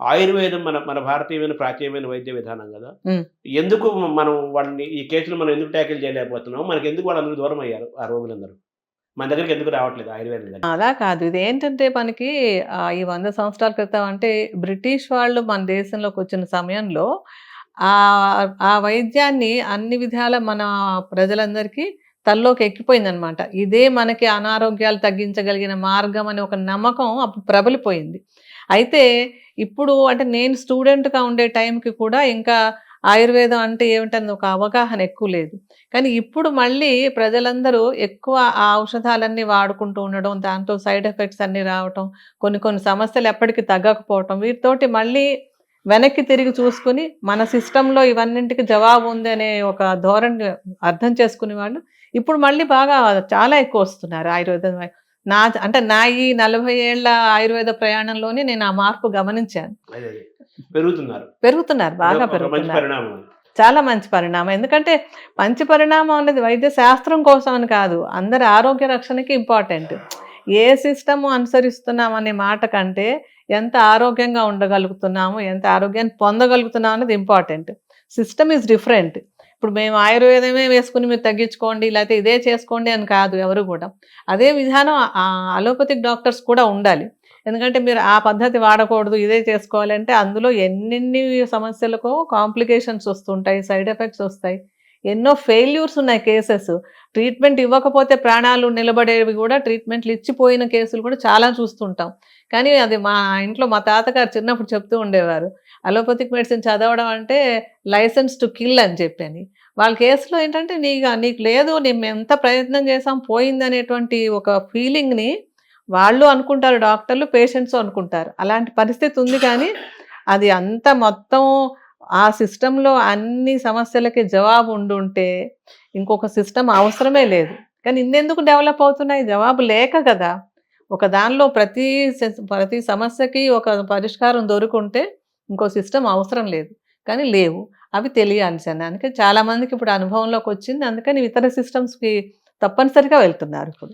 ఆయుర్వేదం మన మన భారతీయమైన ప్రాచీనమైన వైద్య విధానం గదా! హ్మ్. ఎందుకు మనం వాళ్ళని ఈ కేసులు మనం ఎందుకు టాకిల్ చేయలేకపోతున్నాం? మనకెందుకు వాళ్ళందరూ దూరమయ్యారు ఆ రోగులందరూ? మన దగ్గరికి ఎందుకు రావట్లేదు ఆయుర్వేదం దగ్గరికి? అలా కాదు. ఇదేంటంటే మనకి ఈ 100 సంవత్సరాల క్రితం అంటే బ్రిటిష్ వాళ్ళు మన దేశంలోకొచ్చిన సమయంలో ఆ వైద్యాన్ని అన్ని విధాల మన ప్రజలందరికీ తలలోకి ఎక్కిపోయిందనమాట. ఇదే మనకి అనారోగ్యాలు తగ్గించగలిగిన మార్గం అనే ఒక నమ్మకం అప్పుడు ప్రబలిపోయింది. అయితే ఇప్పుడు అంటే నేను స్టూడెంట్‌గా ఉండే టైంకి కూడా ఇంకా ఆయుర్వేదం అంటే ఏమిటని ఒక అవగాహన ఎక్కువ లేదు. కానీ ఇప్పుడు మళ్ళీ ప్రజలందరూ ఎక్కువ ఆ ఔషధాలన్నీ వాడుకుంటూ ఉండడం, దాంతో సైడ్ ఎఫెక్ట్స్ అన్నీ రావటం, కొన్ని కొన్ని సమస్యలు ఎప్పటికి తగ్గకపోవటం, వీటితోటి మళ్ళీ వెనక్కి తిరిగి చూసుకొని, మన సిస్టమ్‌లో ఇవన్నింటికి జవాబు ఉందనే ఒక ధోరణి అర్థం చేసుకునే వాళ్ళు ఇప్పుడు మళ్ళీ బాగా చాలా ఎక్కువొస్తున్నారు ఆయుర్వేదం అంటే నా ఈ 40 ఏళ్ల ఆయుర్వేద ప్రయాణంలోనే నేను ఆ మార్పు గమనించాను. అదే. పెరుగుతున్నారు. పెరుగుతున్నారు. అంటే బాగా ఒక మంచి పెరుగుతున్నారు. పరిణామం అది. చాలా మంచి పరిణామం. ఎందుకంటే మంచి పరిణామం అనేది వైద్య శాస్త్రం కోసం అని కాదు. అందరి ఆరోగ్య రక్షణకి ఇంపార్టెంట్. ఏ సిస్టమ్ అనుసరిస్తున్నాం అనే మాట కంటే ఎంత ఆరోగ్యంగా ఉండగలుగుతున్నాము, ఎంత ఆరోగ్యాన్ని పొందగలుగుతున్నాం అనేది ఇంపార్టెంట్. System is different. ఇప్పుడు మేము ఆయుర్వేదమే వేసుకొని మీరు తగ్గించుకోండి, లేకపోతే ఇదే చేసుకోండి అని కాదు ఎవరు గూడా. అదే విధానం అలోపతిక్ డాక్టర్స్ కూడా ఉండాలి. ఎందుకంటే మీరు ఆ పద్ధతి వాడకూడదు, ఇదే చేసుకోవాలంటే అందులో ఎన్నెన్ని సమస్యలకో కాంప్లికేషన్స్ వస్తుంటాయి, సైడ్ ఎఫెక్ట్స్ వస్తాయి. ఎన్నో ఫెయిల్యూర్స్ ఉన్నాయి కేసెస్. ట్రీట్మెంట్ ఇవ్వకపోతే ప్రాణాలు నిలబడేవి గూడా ట్రీట్మెంట్‌లు ఇచ్చిపోయిన కేసులు కూడా చాలా చూస్తుంటాం. కానీ అది మా ఇంట్లో మా తాతగారు చిన్నప్పుడు చెప్తూ ఉండేవారు. అలోపతిక్ మెడిసిన్ చదవడం అంటే లైసెన్స్ టు కిల్ అని చెప్పని. వాళ్ళ కేస్‌లో ఏంటంటే నీకు లేదు మేమెంత ప్రయత్నం చేసాం పోయిందనేటువంటి ఒక ఫీలింగ్‌ని వాళ్ళు అనుకుంటారు డాక్టర్లు, పేషెంట్సు అనుకుంటారు. అలాంటి పరిస్థితి ఉంది కానీ, అది అంతా మొత్తం ఆ సిస్టమ్‌లో అన్ని సమస్యలకి జవాబు ఉండుంటే, ఇంకొక సిస్టమ్ అవసరమే లేదు. కానీ ఇన్నెందుకు డెవలప్ అవుతున్నాయి? జవాబు లేక కదా! ఒక దానిలో ప్రతి సమస్యకి ఒక పరిష్కారం దొరుకుంటే, ఇంకో సిస్టమ్ అవసరం లేదు. కానీ లేవు. అవి తెలియాలి జనానికి. చాలా మందికి ఇప్పుడు అనుభవంలోకొచ్చింది. అందుకని ఇతర సిస్టమ్స్‌కి తప్పనిసరిగా వెళ్తున్నారు ఇప్పుడు.